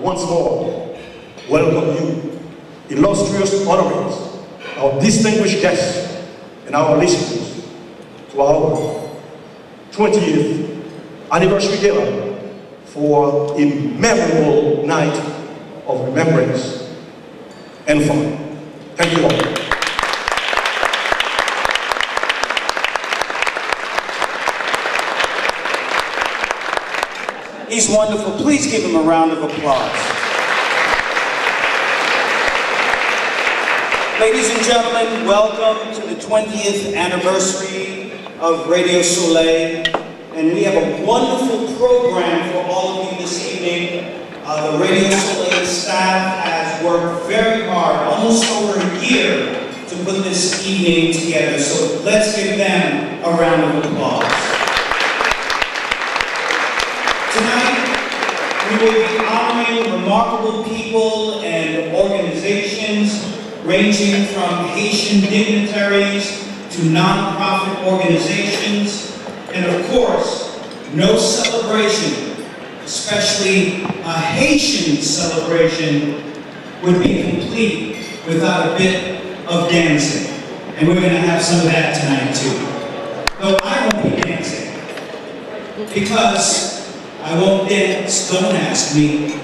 Once more, welcome you, illustrious honorees, our distinguished guests, and our listeners to our 20th anniversary gala for a memorable night of remembrance and fun. Thank you all. He's wonderful. Please give him a round of applause. Ladies and gentlemen, welcome to the 20th anniversary of Radio Soleil. And we have a wonderful program for all of you this evening. The Radio Soleil staff has worked very hard, almost over a year, to put this evening together. So let's give them a round of applause. Tonight, we will be honoring remarkable people and organizations ranging from Haitian dignitaries to non-profit organizations, and of course, no celebration, especially a Haitian celebration, would be complete without a bit of dancing. And we're going to have some of that tonight too. Though I won't be dancing, because I won't dance, don't ask me.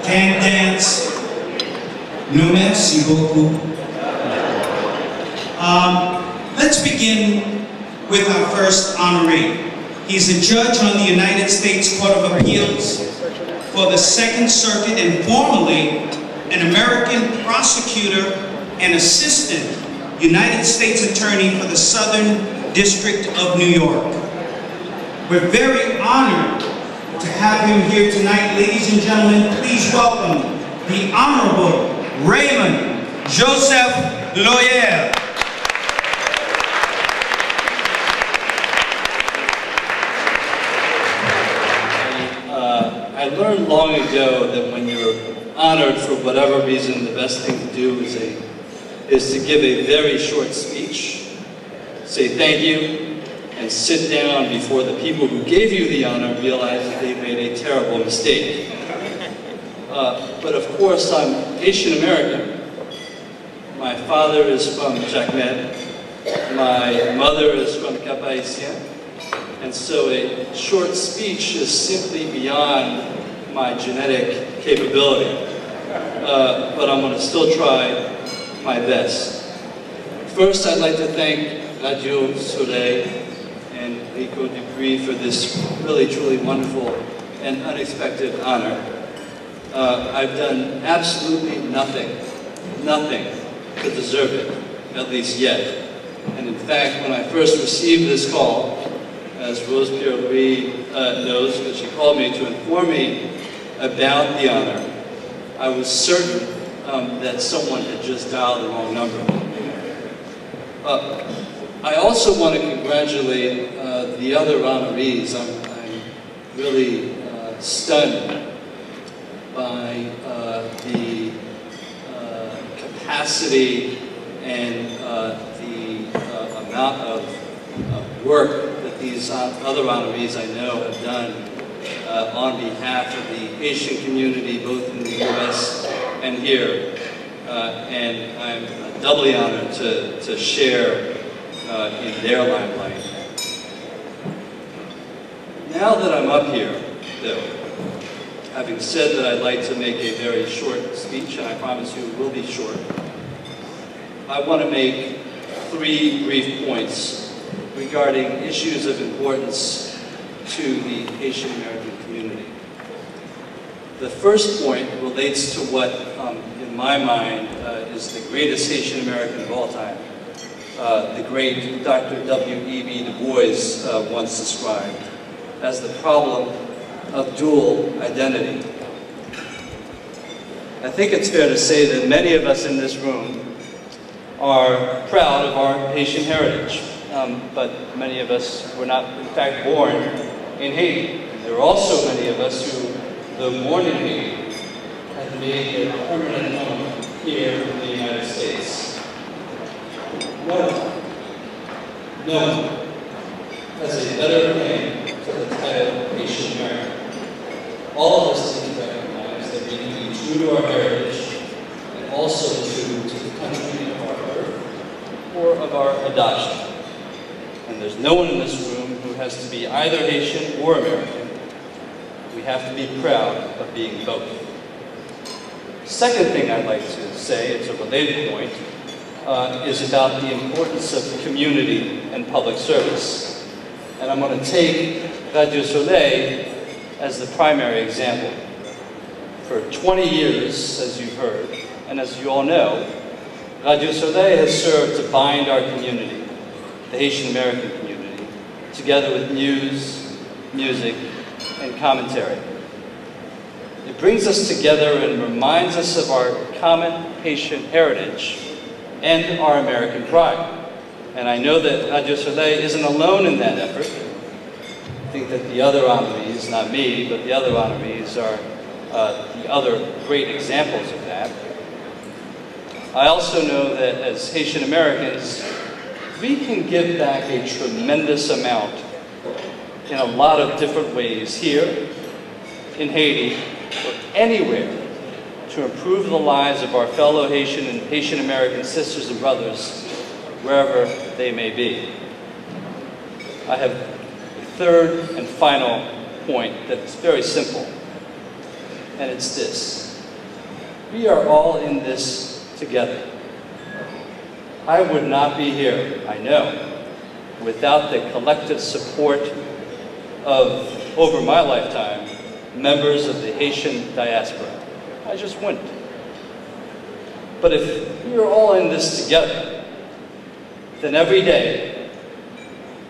Can't dance. No merci beaucoup. Let's begin with our first honoree. He's a judge on the United States Court of Appeals for the Second Circuit and formerly an American prosecutor and assistant United States attorney for the Southern District of New York. We're very honored to have him here tonight. Ladies and gentlemen, please welcome the Honorable Raymond Joseph Loyer. I learned long ago that when you're honored for whatever reason, the best thing to do is to give a very short speech, say thank you, and sit down before the people who gave you the honor realize that they made a terrible mistake. But of course, I'm Haitian American. My father is from Jacmel. My mother is from Cap-Haïtien. And so a short speech is simply beyond my genetic capability. But I'm going to still try my best. First, I'd like to thank Radio Soleil and Rico Dupuis for this really, truly wonderful and unexpected honor. I've done absolutely nothing to deserve it, at least yet. And in fact, when I first received this call, as Rose Pierre-Louis knows, because she called me to inform me about the honor, I was certain that someone had just dialed the wrong number. I also want to congratulate the other honorees. I'm really stunned by the capacity and the amount of work that these other honorees I know have done on behalf of the Haitian community, both in the U.S. and here. And I'm doubly honored to share in their limelight. Now that I'm up here, though, having said that I'd like to make a very short speech, and I promise you it will be short, I want to make 3 brief points regarding issues of importance to the Haitian American community. The first point relates to what, in my mind, is the greatest Haitian American of all time, the great Dr. W.E.B. Du Bois once described as the problem of dual identity. I think it's fair to say that many of us in this room are proud of our Haitian heritage, but many of us were not, in fact, born in Haiti. There are also many of us who, though born in Haiti, have made their permanent home here in the United States. No one has a better claim to the title Haitian American. All of us need to recognize that we need to be true to our heritage and also true to the country of our birth or of our adoption. And there's no one in this room who has to be either Haitian or American. We have to be proud of being both. Second thing I'd like to say, it's a related point, is about the importance of community and public service. And I'm going to take Radio Soleil as the primary example. For 20 years, as you've heard, and as you all know, Radio Soleil has served to bind our community, the Haitian American community, together with news, music, and commentary. It brings us together and reminds us of our common Haitian heritage and our American pride. And I know that Radio Soleil isn't alone in that effort. I think that the other honorees, not me, but the other honorees are the other great examples of that. I also know that as Haitian Americans, we can give back a tremendous amount in a lot of different ways here, in Haiti, or anywhere, to improve the lives of our fellow Haitian and Haitian American sisters and brothers, wherever they may be. I have a third and final point that's very simple, and it's this. We are all in this together. I would not be here, I know, without the collective support of, over my lifetime, members of the Haitian diaspora. I just wouldn't. But if we are all in this together, then every day,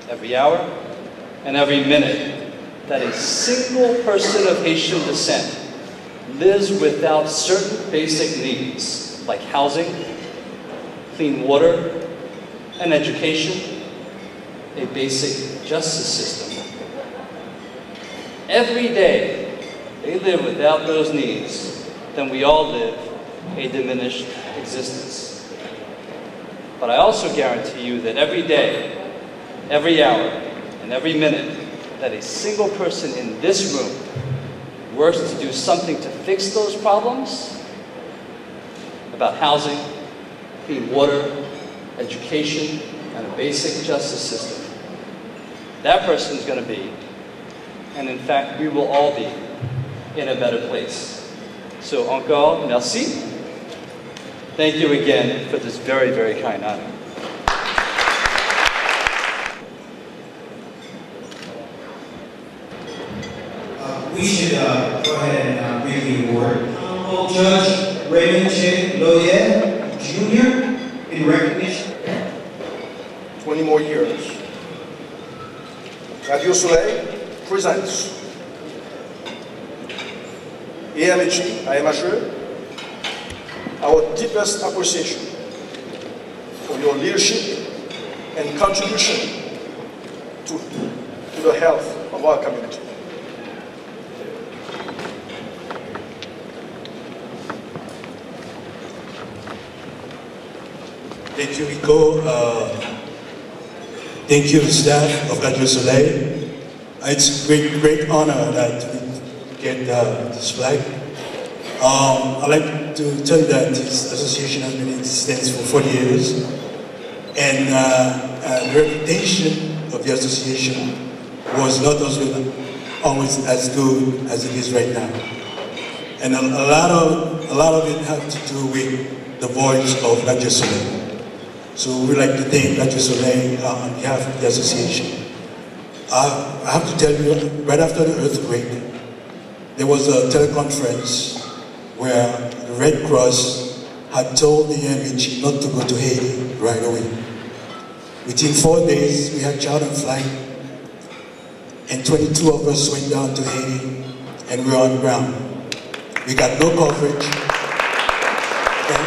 every hour, and every minute that a single person of Haitian descent lives without certain basic needs, like housing, clean water, and education, a basic justice system. Every day they live without those needs, then we all live a diminished existence. But I also guarantee you that every day, every hour, and every minute that a single person in this room works to do something to fix those problems, about housing, clean water, education, and a basic justice system, that person is going to be, and in fact we will all be, in a better place. So encore, merci. Thank you again for this very, very kind honor. We should go ahead and read the award. Honorable Judge Raymond J. Loyer, Jr., in recognition. 20 more years. Radio Soleil presents AMHE, our deepest appreciation for your leadership and contribution to the health of our community. Thank you, Rico. Thank you, the staff of Radio Soleil. It's a great honor that we get this flag. I'd like to tell you that this association has been in existence for 40 years, and the reputation of the association was not always as good as it is right now. And a lot of it had to do with the voice of Radio Soleil. So we'd like to thank Radio Soleil on behalf of the association. I have to tell you, right after the earthquake, there was a teleconference where the Red Cross had told the AMH not to go to Haiti right away. Within 4 days, we had charter flight, and 22 of us went down to Haiti, and we were on ground. We got no coverage. And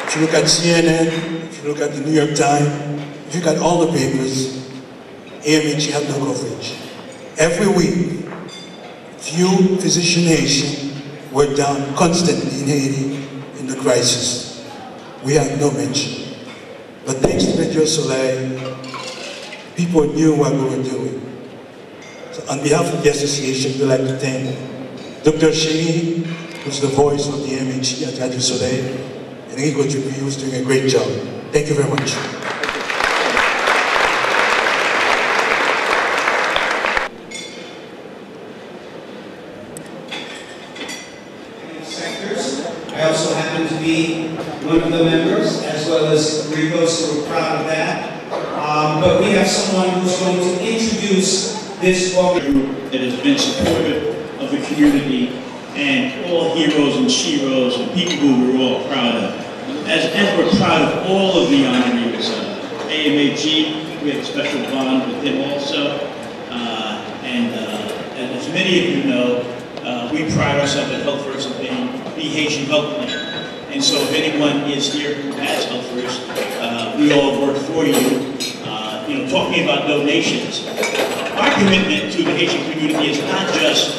if you look at CNN, if you look at the New York Times, if you look at all the papers, AMH had no coverage. Every week, few physician Haitians were down constantly in Haiti in the crisis. We had no mention. But thanks to Radio Soleil, people knew what we were doing. So on behalf of the association, we'd like to thank Dr. Sheni, who's the voice of the MHE at Radio Soleil, and Rico Dupuy, who's doing a great job. Thank you very much. I also happen to be one of the members, as well as Rico, so we're proud of that. But we have someone who's going to introduce this group that has been supportive of the community and all heroes and sheroes and people who we're all proud of. As we're proud of all of the honorees, AMAG, we have a special bond with him also. And as many of you know, we pride ourselves at Health First as being the Haitian health plan. And so if anyone is here who has Health First, we all work for you. Talking about donations, our commitment to the Haitian community is not just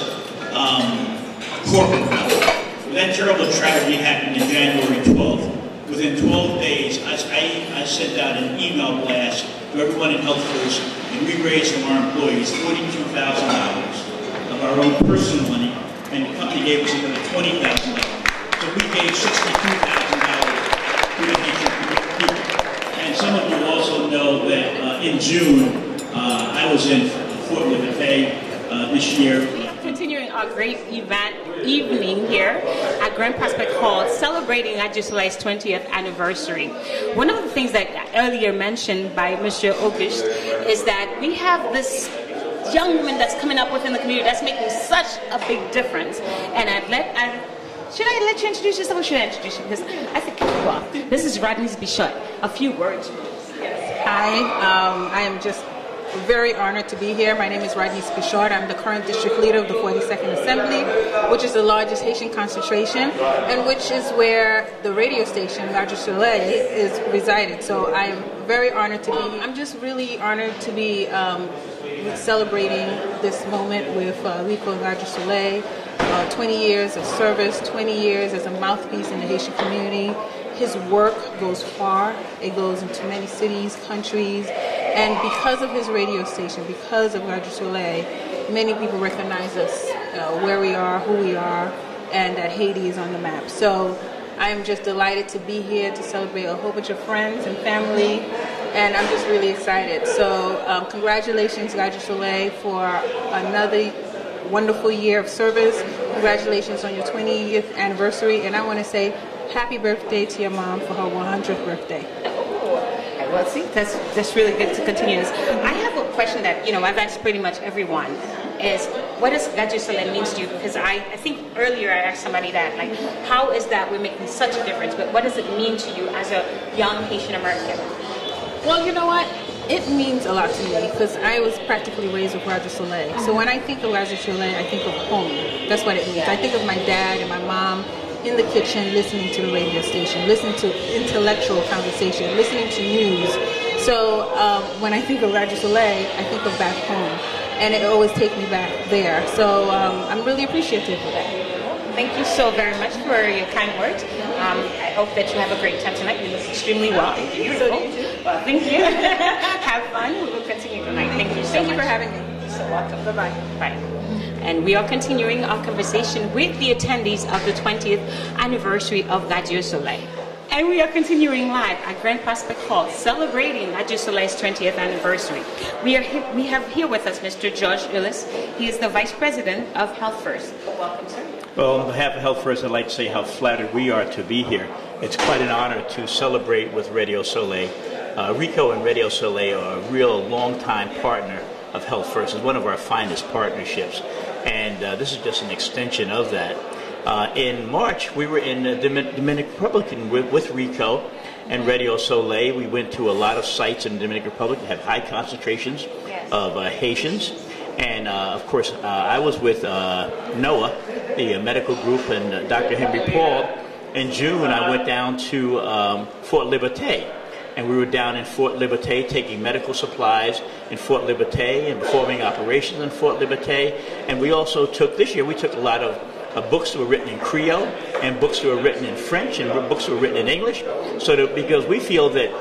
corporate wealth. That terrible tragedy happened in January 12th. Within 12 days, I sent out an email blast to everyone in Health First, and we raised from our employees $42,000 of our own personal money, and the company gave us another $20,000. So we gave $62,000 to the Haitian people. And some of you also know that in June, I was in Fort Lauderdale this year. Continuing our great evening here at Grand Prospect Hall, celebrating Radio Soleil's 20th anniversary. One of the things that earlier mentioned by Mr. Auguste is that we have this young woman that's coming up within the community that's making such a big difference. And should I let you introduce yourself, or should I introduce you? Because I think well, this is Rodney Bichot. A few words. Yes. Hi, I am just very honored to be here. My name is Rodney Bichot. I'm the current district leader of the 42nd Assembly, which is the largest Haitian concentration, and which is where the radio station, Radio Soleil, is resided. So I am very honored to be here. I'm just really honored to be celebrating this moment with Rico and Radio Soleil. 20 years of service, 20 years as a mouthpiece in the Haitian community. His work goes far. It goes into many cities, countries, and because of his radio station, because of Radio Soleil, many people recognize us, where we are, who we are, and that Haiti is on the map. So I am just delighted to be here to celebrate a whole bunch of friends and family, and I'm just really excited. So congratulations, Radio Soleil, for another wonderful year of service. Congratulations on your 20th anniversary, and I want to say happy birthday to your mom for her 100th birthday. Well, see, that's really good to continue this. I have a question that, I've asked pretty much everyone, is what does Radio Soleil means to you? Because I think earlier I asked somebody that, like, how is that we're making such a difference, but what does it mean to you as a young Haitian American? Well, you know what? It means a lot to me because I was practically raised with Radio Soleil. So when I think of Radio Soleil, I think of home. That's what it means. I think of my dad and my mom in the kitchen listening to the radio station, listening to intellectual conversation, listening to news. So when I think of Radio Soleil, I think of back home. And it always takes me back there. So I'm really appreciative of that. Thank you so very much for your kind words. I hope that you have a great time tonight. You look extremely well. Beautiful. Well, thank you. Have fun. We will continue tonight. Thank you so much. Thank you for having me. You're so welcome. Bye-bye. Bye. And we are continuing our conversation with the attendees of the 20th anniversary of Radio Soleil. And we are continuing live at Grand Prospect Hall, celebrating Radio Soleil's 20th anniversary. We have here with us Mr. George Illis. He is the Vice President of Health First. Welcome, sir. Well, on behalf of Health First, I'd like to say how flattered we are to be here. It's quite an honor to celebrate with Radio Soleil. Rico and Radio Soleil are a real long-time partner of Health First. It's one of our finest partnerships. And this is just an extension of that. In March, we were in the Dominican Republic with Rico and Radio Soleil. We went to a lot of sites in the Dominican Republic that have high concentrations of Haitians. And of course, I was with NOAA, the medical group, and Dr. Henry Paul. In June, I went down to Fort Liberté. And we were down in Fort Liberté taking medical supplies in Fort Liberté and performing operations in Fort Liberté. And we also took, this year, we took a lot of books that were written in Creole and books that were written in French and books that were written in English. So that, because we feel that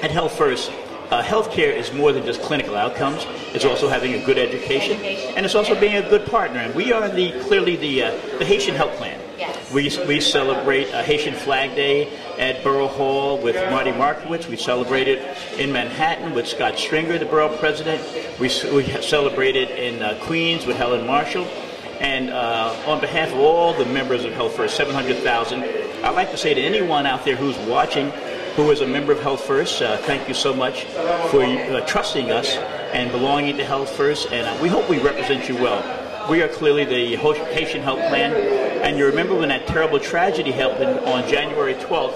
at Health First, healthcare is more than just clinical outcomes. It's also having a good education, and it's also being a good partner. And we are clearly the Haitian Health Plan. Yes. We celebrate Haitian Flag Day at Borough Hall with Marty Markowitz. We celebrate it in Manhattan with Scott Stringer, the borough president. We celebrate it in Queens with Helen Marshall. And on behalf of all the members of Health First, 700,000, I'd like to say to anyone out there who's watching, who is a member of Health First, thank you so much for trusting us and belonging to Health First. And we hope we represent you well. We are clearly the Haitian Health Plan. And you remember when that terrible tragedy happened on January 12th,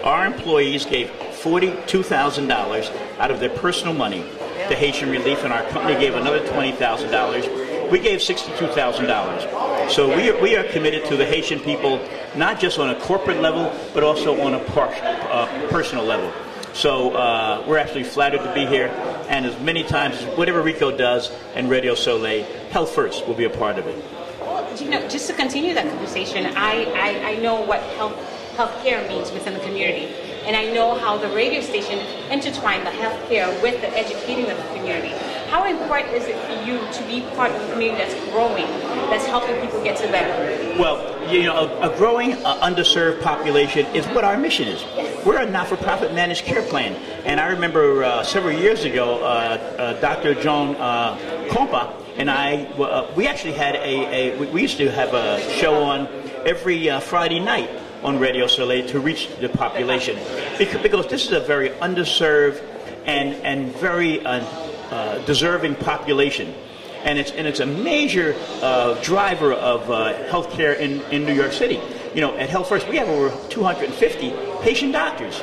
our employees gave $42,000 out of their personal money to Haitian Relief, and our company gave another $20,000. We gave $62,000. So we are committed to the Haitian people, not just on a corporate level, but also on a personal level. So we're absolutely flattered to be here, and as many times as whatever Rico does and Radio Soleil, Health First will be a part of it. Well, you know, just to continue that conversation, I know what healthcare means within the community, and I know how the radio station intertwined the healthcare with the educating of the community. How important is it for you to be part of a community that's growing, that's helping people get to that? Well, you know, a growing, underserved population is what our mission is. We're a not-for-profit managed care plan. And I remember several years ago, Dr. John Compa and I, we actually had we used to have a show on every Friday night on Radio Soleil to reach the population. Because this is a very underserved and very deserving population. And it's a major driver of healthcare in New York City. You know, at Health First, we have over 250 Haitian doctors.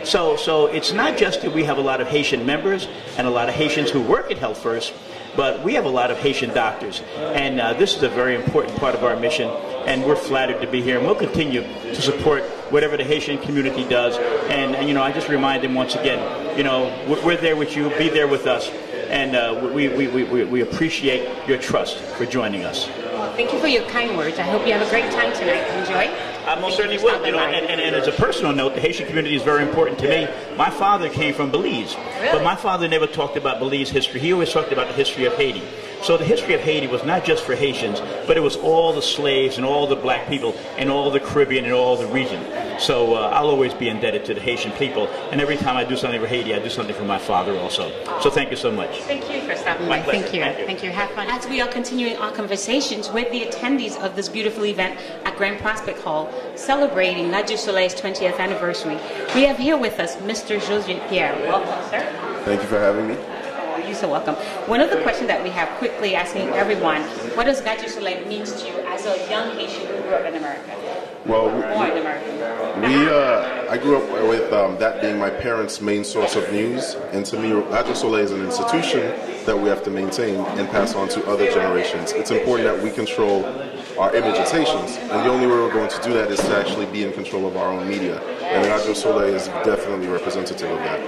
So it's not just that we have a lot of Haitian members and a lot of Haitians who work at Health First, but we have a lot of Haitian doctors. And this is a very important part of our mission, and we're flattered to be here. And we'll continue to support whatever the Haitian community does. And you know, I just remind them once again, you know, we're there with you, be there with us. And we appreciate your trust for joining us. Well, thank you for your kind words. I hope you have a great time tonight. Enjoy. I most certainly will. You know, and as a personal note, the Haitian community is very important to me. My father came from Belize, but my father never talked about Belize history. He always talked about the history of Haiti. So the history of Haiti was not just for Haitians, but it was all the slaves and all the black people and all the Caribbean and all the region. So I'll always be indebted to the Haitian people. And every time I do something for Haiti, I do something for my father also. So thank you so much. Thank you for stopping by. Thank you. Thank you. Have fun. As we are continuing our conversations with the attendees of this beautiful event at Grand Prospect Hall, celebrating Radio Soleil's 20th anniversary, we have here with us Mr. José Pierre. Welcome, sir. Thank you for having me. You're so welcome. One of the questions that we have quickly asking everyone, what does Radio Soleil mean to you as a young Haitian who grew up in America? Well, born in America. I grew up with that being my parents' main source of news, and to me, Radio Soleil is an institution that we have to maintain and pass on to other generations. It's important that we control our image as Haitians, and the only way we're going to do that is to actually be in control of our own media, and Radio Soleil is definitely representative of that.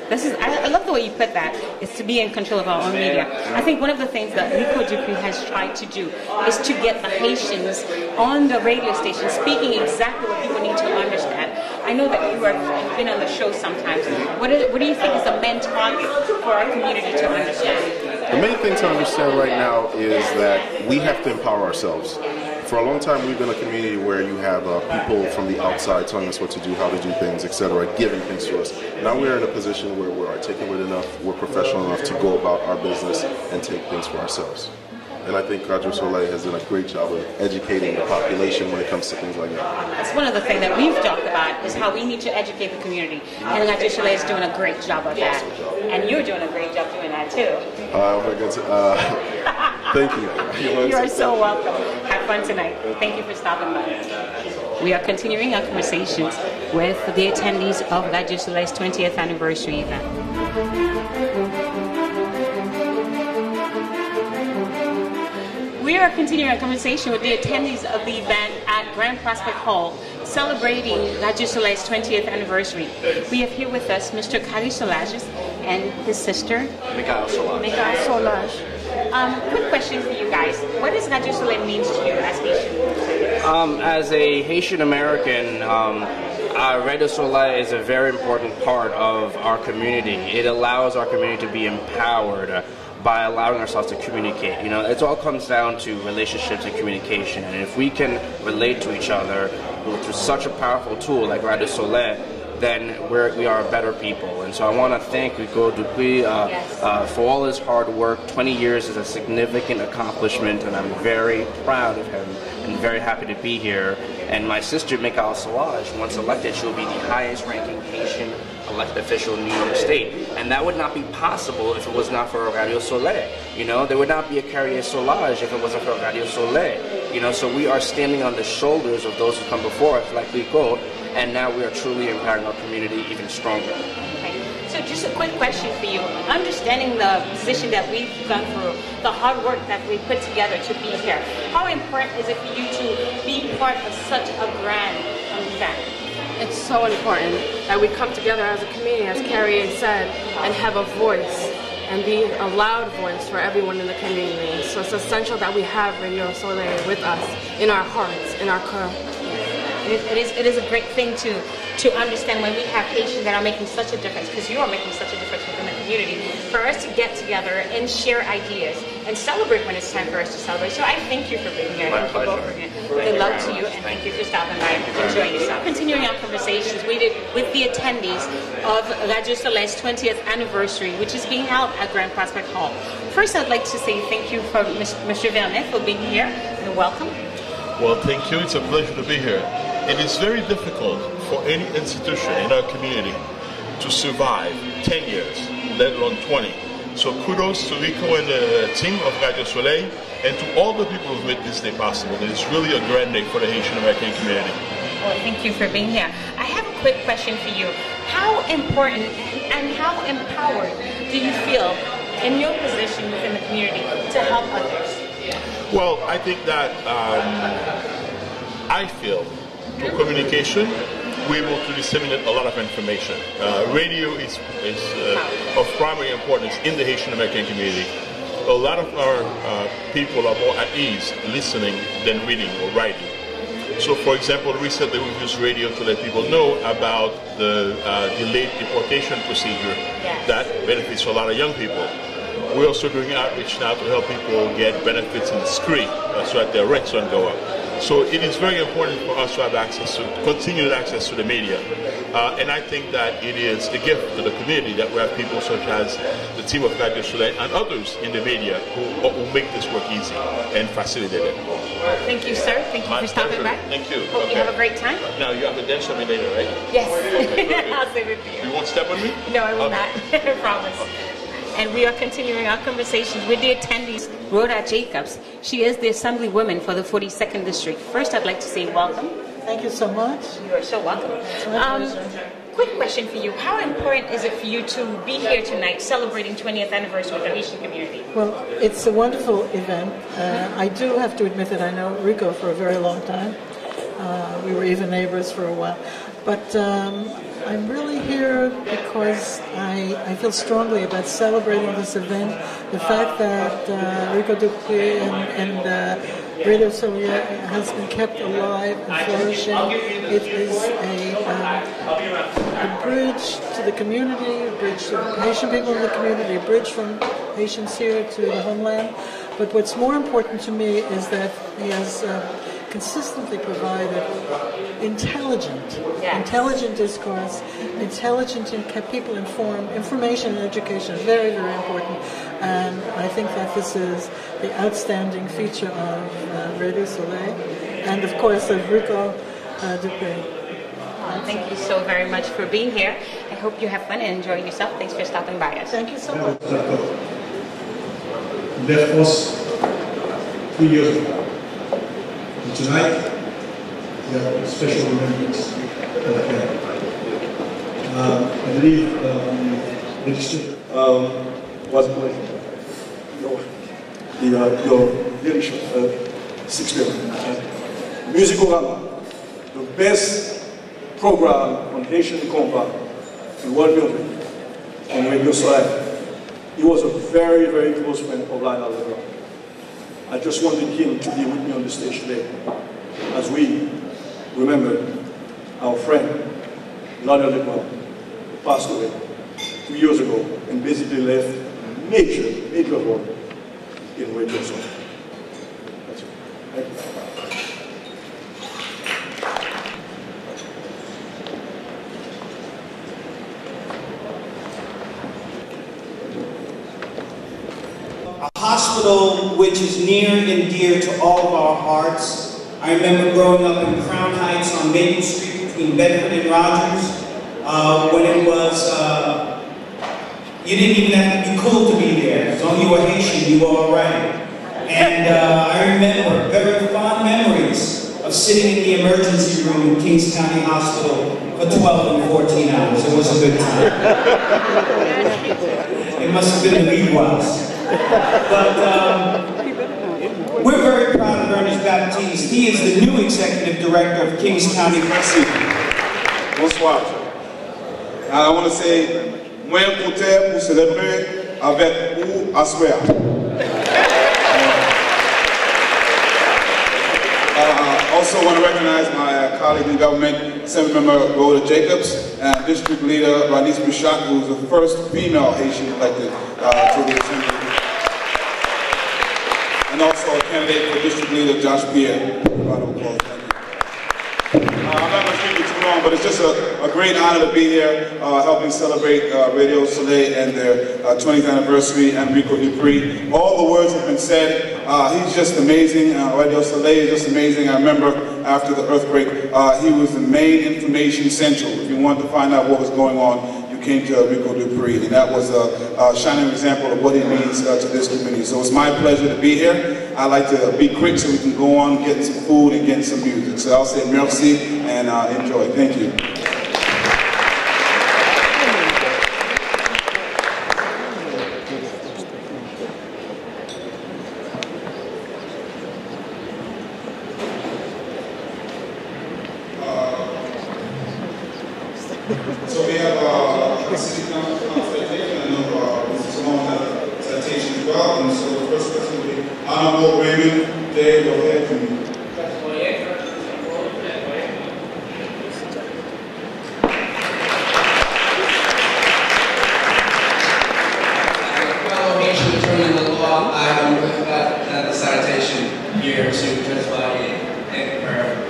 I love the way you put that, is to be in control of our own media. I think one of the things that Rico Dupuis has tried to do is to get the Haitians on the radio station speaking exactly what people need to understand. I know that you've been on the show sometimes. What do you think is the main target for our community to understand? The main thing to understand right now is that we have to empower ourselves. For a long time, we've been a community where you have people from the outside telling us what to do, how to do things, etc., giving things to us. Now we're in a position where we're articulate enough, we're professional enough to go about our business and take things for ourselves. And I think Radio Soleil has done a great job of educating the population when it comes to things like that. That's one of the things that we've talked about, is how we need to educate the community. And Radio Soleil is doing a great job of that. And you're doing a great job doing that too. Oh my God. Thank you. You are so welcome. Have fun tonight. Thank you for stopping by. We are continuing our conversations with the attendees of Radio Soleil's 20th anniversary event. We are continuing our conversation with the attendees of the event at Grand Prospect Hall, celebrating Radio Soleil's 20th anniversary. We have here with us Mr. Kari Solages and his sister, Mikael Solage. Quick question for you guys. What does Radio Soleil mean to you as Haitian? As a Haitian American, Radio Soleil is a very important part of our community. It allows our community to be empowered by allowing ourselves to communicate. You know, it all comes down to relationships and communication. And if we can relate to each other through such a powerful tool like Radio Soleil, then we are better people. And so I want to thank Rico Dupuis for all his hard work. 20 years is a significant accomplishment, and I'm very proud of him and very happy to be here. And my sister, Mikael Solage, once elected, she will be the highest ranking Haitian elected official in New York State. And that would not be possible if it was not for Radio Soleil. You know, there would not be a Carrier Solage if it wasn't for Radio Soleil. You know, so we are standing on the shoulders of those who come before us, like Rico, and now we are truly empowering our community even stronger. Okay. So just a quick question for you. Understanding the position that we've gone through, the hard work that we put together to be here, how important is it for you to be part of such a grand event? It's so important that we come together as a community, as Carrie said, and have a voice and be a loud voice for everyone in the community. So it's essential that we have Radio Soleil with us, in our hearts, in our core. It is a great thing to understand when we have Haitians that are making such a difference, because you are making such a difference within the community, for us to get together and share ideas and celebrate when it's time for us to celebrate. So I thank you for being here. My pleasure. Good luck to you, and thank you for stopping by and enjoying yourself. Continuing our conversations with the attendees of Radio Soleil's 20th anniversary, which is being held at Grand Prospect Hall. First, I'd like to say thank you for Mr. Vernet for being here, and welcome. Well, thank you. It's a pleasure to be here. It is very difficult for any institution in our community to survive 10 years, let alone 20. So kudos to Rico and the team of Radio Soleil, and to all the people who've made this day possible. It is really a grand day for the Haitian American community. Well, thank you for being here. I have a quick question for you. How important and how empowered do you feel in your position within the community to help others? Well, I think that I feel through communication, we're able to disseminate a lot of information. Radio is of primary importance in the Haitian American community. A lot of our people are more at ease listening than reading or writing. So, for example, recently we've used radio to let people know about the delayed deportation procedure that benefits a lot of young people. We're also doing outreach now to help people get benefits in the SCRI so that their rents don't go up. So it is very important for us to have access to, continued access to the media. And I think that it is a gift to the community that we have people such as the team of Radio Soleil and others in the media who make this work easy and facilitate it. Thank you, sir. Thank you for stopping by. Thank you. Hope you have a great time. Now, you have a dance with me later, right? Yes. I'll save it for you. You won't step on me? No, I will not. I promise. And we are continuing our conversations with the attendees. Rhoda Jacobs, she is the Assemblywoman for the 42nd District. First, I'd like to say welcome. Thank you so much. You are so welcome. Quick question for you. How important is it for you to be here tonight celebrating 20th anniversary with the Haitian community? Well, it's a wonderful event. I do have to admit that I know Rico for a very long time. We were even neighbors for a while. But I'm really here because I feel strongly about celebrating this event. The fact that Rico Dupuis and Radio Soleil has been kept alive and flourishing. It is a bridge to the community, a bridge to the Haitian people in the community, a bridge from Haitians here to the homeland. But what's more important to me is that he has consistently provided intelligent discourse, intelligent and kept people informed. Information and education is very, very important, and I think that this is the outstanding feature of Radio Soleil, and of course of Rico Dupré. Thank you so very much for being here. I hope you have fun and enjoy yourself. Thanks for stopping by us. Thank you so much. Left us 3 years ago. And tonight, we have special remembrance of that. I believe was your leadership, Musicorama, the best program on Haitian compa in world music on Radio Soleil. He was a very, very close friend of Lionel Legrand. I just wanted him to be with me on the stage today as we remember our friend Lionel Legrand, who passed away 2 years ago and basically left a major role in Radio Soleil. That's it. Thank you. A hospital which is near and dear to all of our hearts. I remember growing up in Crown Heights on Maple Street between Bedford and Rogers, when it was, you didn't even have to be cool to be there. As long as you were Haitian, you were alright. And I remember very fond memories of sitting in the emergency room in Kings County Hospital for 12 and 14 hours. It was a good time. It must have been the Midwest. But we're very proud of Ernest Baptiste. He is the new executive director of Kings County. Bonsoir. I want to say, moi content pour célébrer avec vous à soir. I also want to recognize my colleague in government, Assemblymember Rhoda Jacobs, and District Leader Bernice Bouchard, who was the first female Haitian elected to the Assembly. And also a candidate for District Leader Josh Pierre. I'm not going to speak too long, but it's just a great honor to be here helping celebrate Radio Soleil and their 20th anniversary and Rico Dupré. All the words have been said. He's just amazing. Radio Soleil is just amazing. I remember after the earthquake, he was the main information central. If you wanted to find out what was going on, came to Rico Dupré, and that was a shining example of what he means to this community. So it's my pleasure to be here. I like to be quick so we can go on, get some food and get some music. So I'll say merci and enjoy. Thank you. So we have a city council citation. I know Mr. Simone has a citation as well. And so the first person will be Honorable Raymond J. Rohet. Fellow Haitian attorney in the law, I am with that the citation here to testify in prayer.